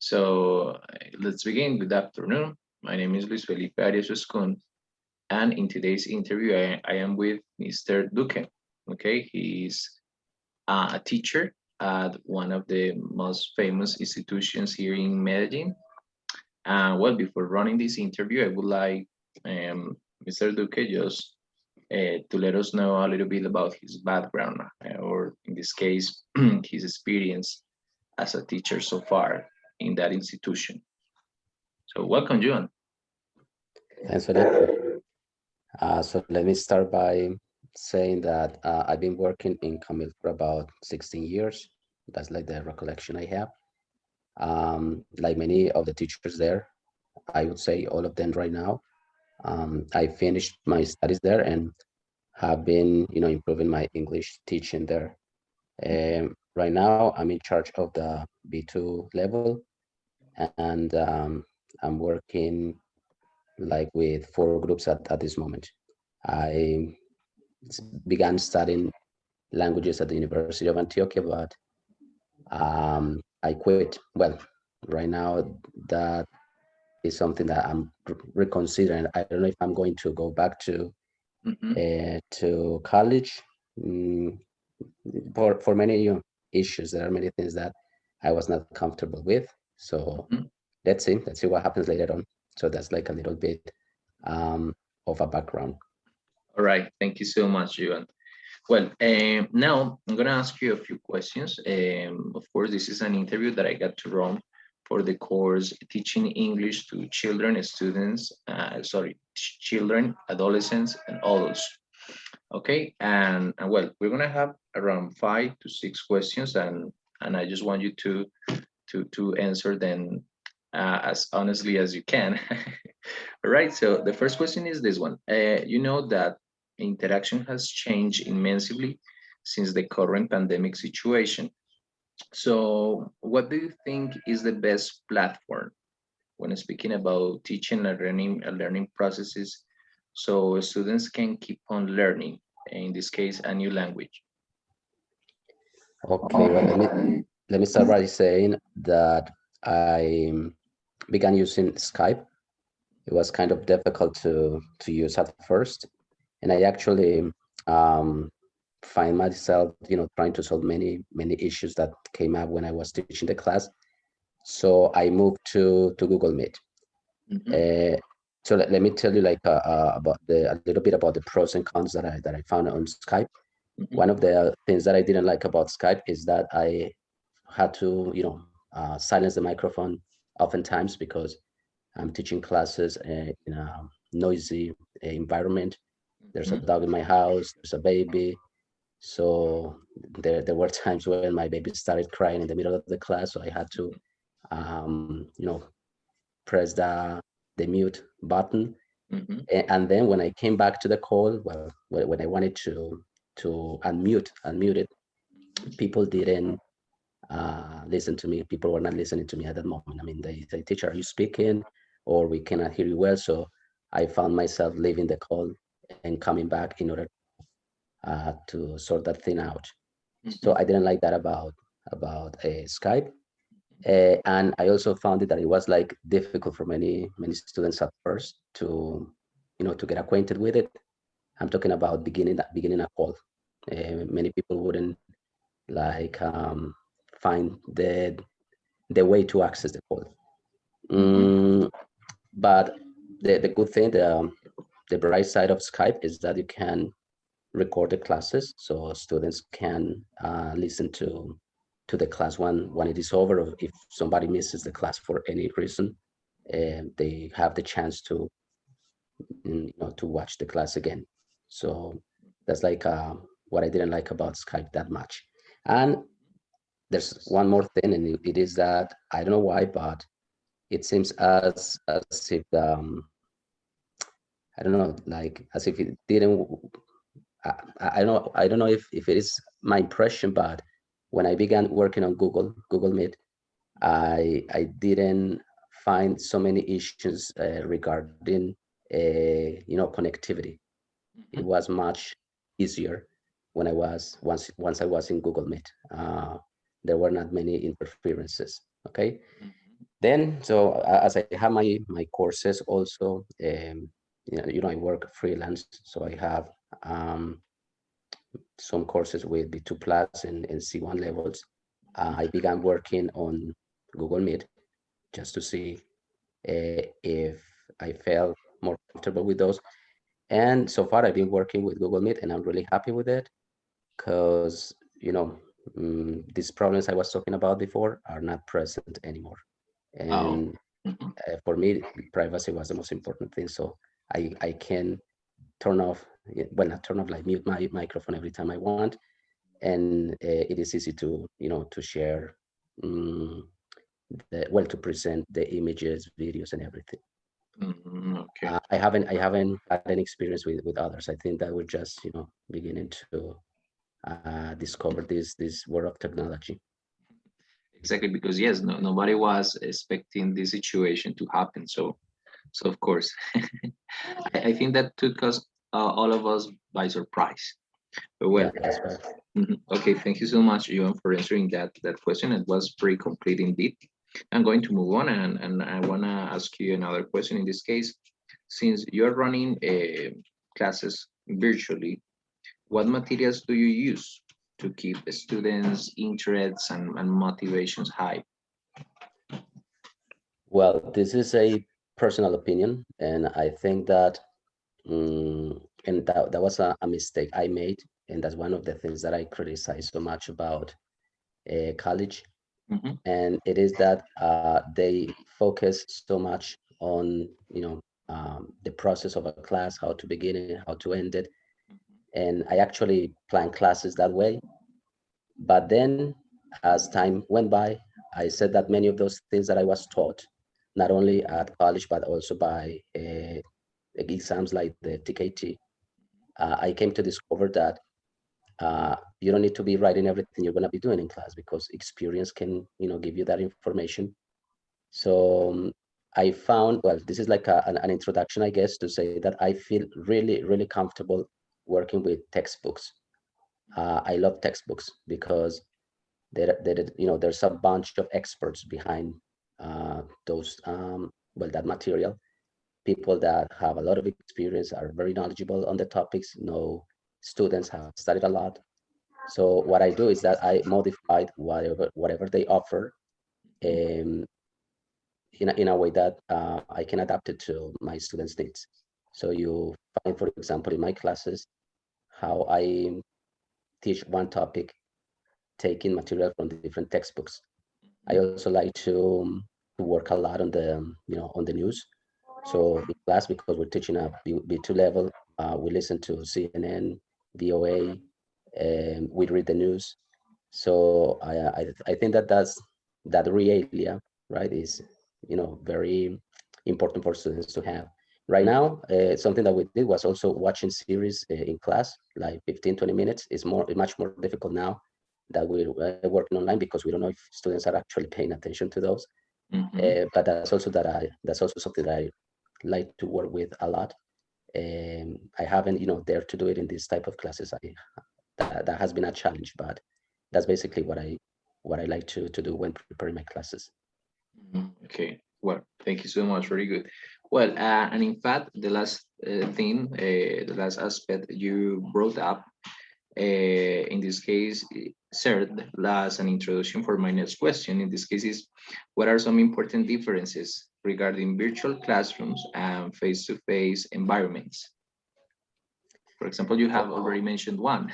So let's begin. Good afternoon. My name is Luis Felipe Arias Oscun, and in today's interview, I am with Mr. Duque. Okay, he's a teacher at one of the most famous institutions here in Medellin. Well, before running this interview, I would like Mr. Duque just to let us know a little bit about his background, or in this case, his experience as a teacher so far in that institution. So welcome, John. Thanks, Felipe. So let me start by saying that I've been working in Camille for about 16 years. That's like the recollection I have. Like many of the teachers there, I would say all of them right now. I finished my studies there and have been, improving my English teaching there. Right now, I'm in charge of the B2 level, and I'm working like with four groups at this moment. I began studying languages at the University of Antioquia, but I quit. Well, right now that is something that I'm reconsidering. I don't know if I'm going to go back Hmm. to college. Mm, for many issues, there are many things that I was not comfortable with. So Hmm. let's see what happens later on. So that's like a little bit um, of a background. All right. Thank you so much, John. Well, now I'm going to ask you a few questions. Of course, this is an interview that I got to run for the course Teaching English to Children, Students, Children, Adolescents, and Adults. Okay, and well, we're going to have around 5 to 6 questions, and I just want you to answer them as honestly as you can. All right. So the first question is this one. You know that interaction has changed immensely since the current pandemic situation. So, what do you think is the best platform when speaking about teaching and learning processes, so students can keep on learning? In this case, a new language. Okay, well, let me start by saying that I began using Skype. It was kind of difficult to use at first, and I actually um, find myself, trying to solve many issues that came up when I was teaching the class. So I moved to Google Meet. Hmm. Uh, so let me tell you like about a little bit about the pros and cons that I found on Skype. Hmm. One of the things that I didn't like about Skype is that I had to, silence the microphone oftentimes because I'm teaching classes in a noisy environment. There's a Hmm. dog in my house. There's a baby. So there were times when my baby started crying in the middle of the class. So I had to, press the mute button. Hmm. And then when I came back to the call, well, when I wanted to unmute it, people didn't listen to me. People were not listening to me at that moment. I mean, they say, "Teacher, are you speaking?" Or "We cannot hear you well." So I found myself leaving the call and coming back in order to sort that thing out. So Hmm. I didn't like that about Skype. And I also found it that it was like difficult for many students at first to get acquainted with it. I'm talking about beginning a call. Many people wouldn't like find the way to access the code. Hmm. Mm, but the good thing, the bright side of Skype is that you can record the classes, so students can listen to the class when it is over, or if somebody misses the class for any reason, they have the chance to watch the class again. So that's like what I didn't like about Skype that much. And there's one more thing, and it is that I don't know why, but it seems as if I don't know, like as if it didn't. I don't know if it is my impression, but when I began working on Google Meet, I didn't find so many issues regarding connectivity. It was much easier when I was once I was in Google Meet. There were not many interferences. Okay, Then, so as I have my courses also, I work freelance, so I have some courses with B2 plus and C1 levels. I began working on Google Meet just to see if I felt more comfortable with those. And so far, I've been working with Google Meet, and I'm really happy with it because these problems I was talking about before are not present anymore. Oh, And mhm. for me, privacy was the most important thing. So I can turn off, well, not turn off, like mute my microphone every time I want, and it is easy to to share, um, to present the images, videos, and everything. Okay. I haven't had any experience with others. I think that we're just beginning to discover this world of technology. Exactly, because yes, no, nobody was expecting this situation to happen. So of course, I think that took us all of us by surprise. But well, Yeah, that's right. okay, thank you so much, Johan, for answering that question. It was pretty complete indeed. I'm going to move on, and I want to ask you another question. In this case, since you're running classes virtually, what materials do you use to keep students' interests and motivations high? Well, this is a personal opinion, and I think that, and that was a mistake I made, and that's one of the things that I criticize so much about college, Hmm. and it is that they focus so much on the process of a class, how to begin it, how to end it, and I actually plan classes that way. But then, as time went by, I said that many of those things that I was taught, not only at college but also by exams like the TKT, I came to discover that you don't need to be writing everything you're going to be doing in class, because experience can give you that information. So I found, well, this is like an introduction, I guess, to say that I feel really, really comfortable working with textbooks. I love textbooks because there's a bunch of experts behind those that material. People that have a lot of experience, are very knowledgeable on the topics, know students have studied a lot. So what I do is that I modified whatever they offer, um, in a way that I can adapt it to my students' needs. So you find, for example, in my classes, how I teach one topic, taking material from the different textbooks. I also like to work a lot on the news. So in class, because we're teaching a B2 level, we listen to CNN, VOA, and we read the news. So I think that area, right, is very important for students to have. Right now, something that we did was also watching series in class, like 15, 20 minutes. Is much more difficult now that we're working online, because we don't know if students are actually paying attention to those. Hmm. But that's also something that I like to work with a lot. I haven't dared to do it in this type of classes. That has been a challenge, but that's basically what I like to do when preparing my classes. Okay. Well, thank you so much. Very good. Well, and in fact, the last thing, the last aspect you brought up, in this case, served as an introduction for my next question. In this case, is what are some important differences regarding virtual classrooms and face-to-face environments? For example, you have already mentioned one,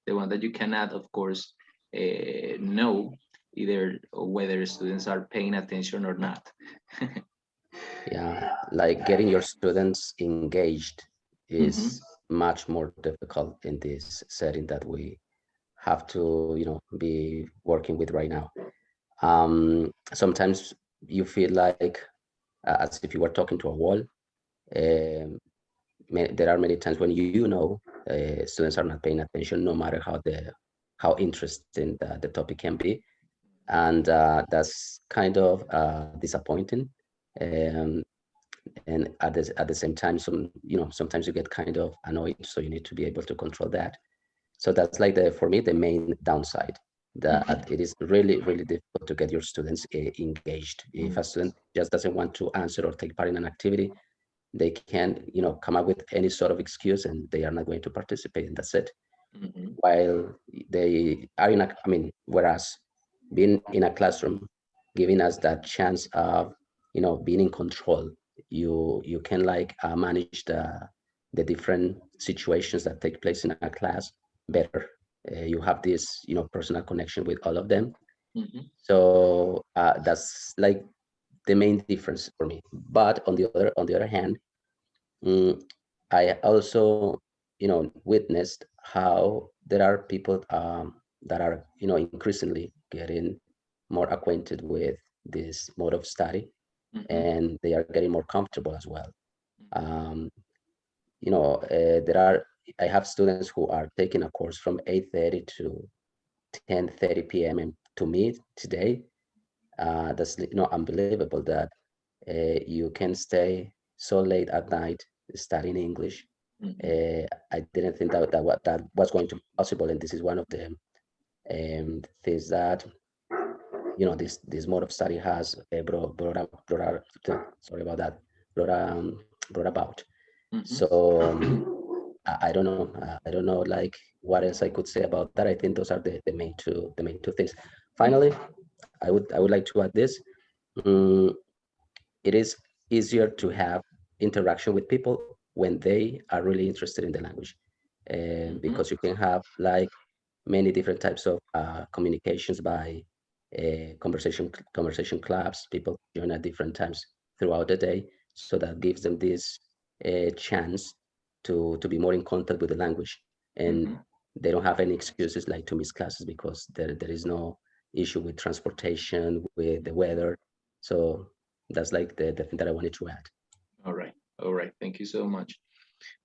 the one that you cannot, of course, know either whether students are paying attention or not. Yeah, like getting your students engaged Mhm. is much more difficult in this setting that we have to be working with right now. Sometimes you feel like as if you were talking to a wall. Um, there are many times when students are not paying attention, no matter how interesting the topic can be, and that's kind of disappointing. Um, and at the same time, sometimes you get kind of annoyed, so you need to be able to control that. So that's like, for me, the main downside. that it is really, really difficult to get your students engaged. If a Mm, student just doesn't want to answer or take part in an activity, they can, come up with any sort of excuse and they are not going to participate, and that's it. mhm, While they are I mean, whereas being in a classroom, giving us that chance of, being in control, you can like manage the different situations that take place in a class better. You have this, personal connection with all of them. mhm, So that's like the main difference for me. But on the other hand, Mm, I also, witnessed how there are people that are, increasingly getting more acquainted with this mode of study, mhm, and they are getting more comfortable as well. Um, there are, I have students who are taking a course from 8:30 to 10:30 p.m. And to me today, that's, unbelievable that you can stay so late at night studying English. mhm, I didn't think that was going to be possible, and this is one of the things that, this mode of study has sorry about that, brought brought about. mhm, So I don't know. I don't know like what else I could say about that. I think those are the main two things. mhm, Finally, I would like to add this. Mm, it is easier to have interaction with people when they are really interested in the language, mhm, because you can have like many different types of communications by conversation clubs. People join at different times throughout the day, so that gives them this chance to be more in contact with the language, and mhm. they don't have any excuses like to miss classes because there is no issue with transportation, with the weather. So that's like the thing that I wanted to add. All right. All right. Thank you so much.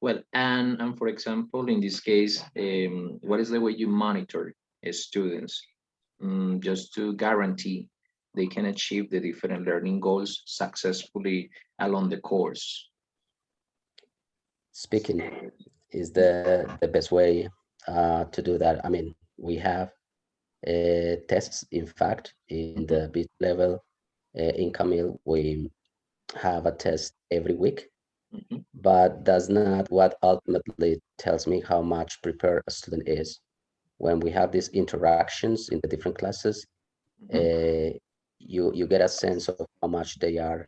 Well, and for example, in this case, what is the way you monitor students, just to guarantee they can achieve the different learning goals successfully along the course? Speaking is the best way to do that. I mean, we have tests. In fact, in Mhm, the bit level in Camille, we have a test every week, mhm, but that's not what ultimately tells me how much prepared a student is. When we have these interactions in the different classes, mhm, uh, you get a sense of how much they are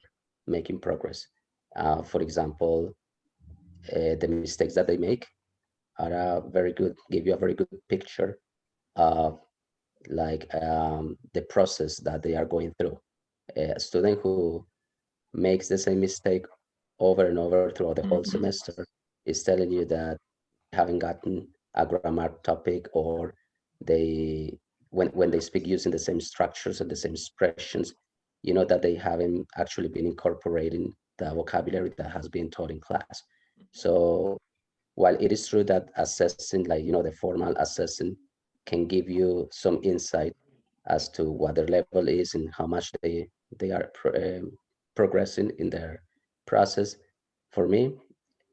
making progress. For example, the mistakes that they make are give you a very good picture of like the process that they are going through. A student who makes the same mistake over and over throughout the whole mhm, semester is telling you that haven't gotten a grammar topic, or they when they speak using the same structures and the same expressions, you know that they haven't actually been incorporating the vocabulary that has been taught in class. So while it is true that assessing, like, the formal assessing can give you some insight as to what their level is and how much they are progressing in their process, for me,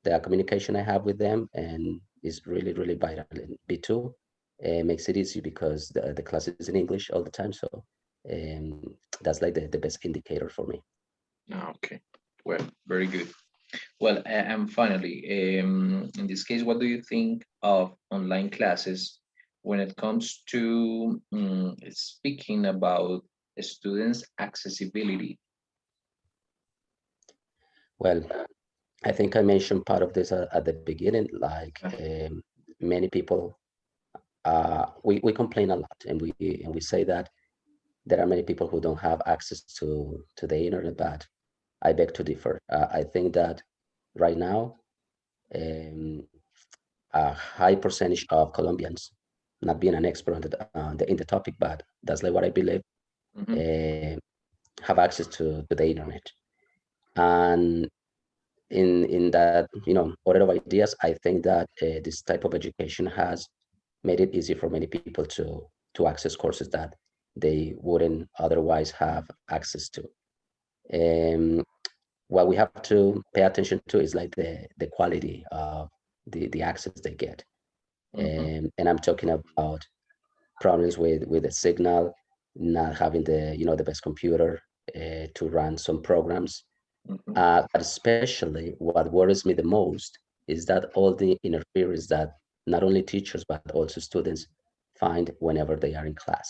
the communication I have with them and is really, really vital. And B2 makes it easy because the class is in English all the time. So that's like the best indicator for me. ah, okay. Well, very good. Well, and finally, in this case, what do you think of online classes when it comes to speaking about students' accessibility? Well, I think I mentioned part of this at the beginning. Like Uh, many people, we complain a lot, and we say that there are many people who don't have access to the internet, but I beg to differ. I think that right now, um, a high percentage of Colombians, not being an expert in the topic, but that's like what I believe, mhm, uh, have access to the internet. And in that, order of ideas, I think that this type of education has made it easy for many people to access courses that they wouldn't otherwise have access to. Um, what we have to pay attention to is like the quality of the access they get. mhm, And I'm talking about problems with the signal, not having the the best computer to run some programs. Mhm. But especially what worries me the most is that all the interference that not only teachers but also students find whenever they are in class.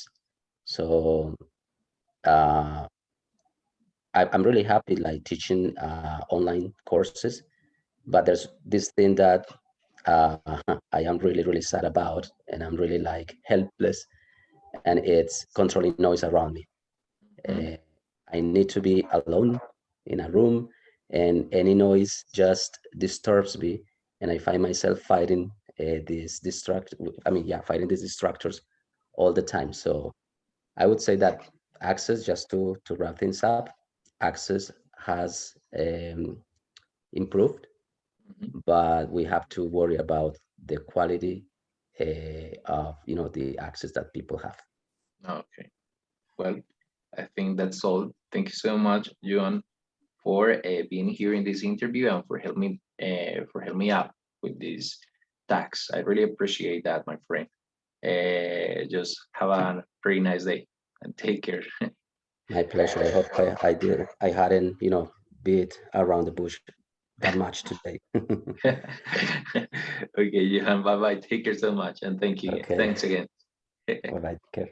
So uh, I'm really happy like teaching online courses, but there's this thing that I am really sad about, and I'm really like helpless, and it's controlling noise around me. Mhm. Uh, I need to be alone in a room, and any noise just disturbs me, and I find myself fighting these distract. I mean, yeah, fighting these distractors all the time. So I would say that access, just to wrap things up, access has improved, Mhm. but we have to worry about the quality of the access that people have. Okay. Well, I think that's all. Thank you so much, Joan, for being here in this interview and for helping me out with this tax. I really appreciate that, my friend. Just have a pretty nice day and take care. My pleasure. I hope I hadn't beat around the bush that much today. Okay, Johan, bye bye. Take care so much and thank you. Okay. Thanks again. All right. Care.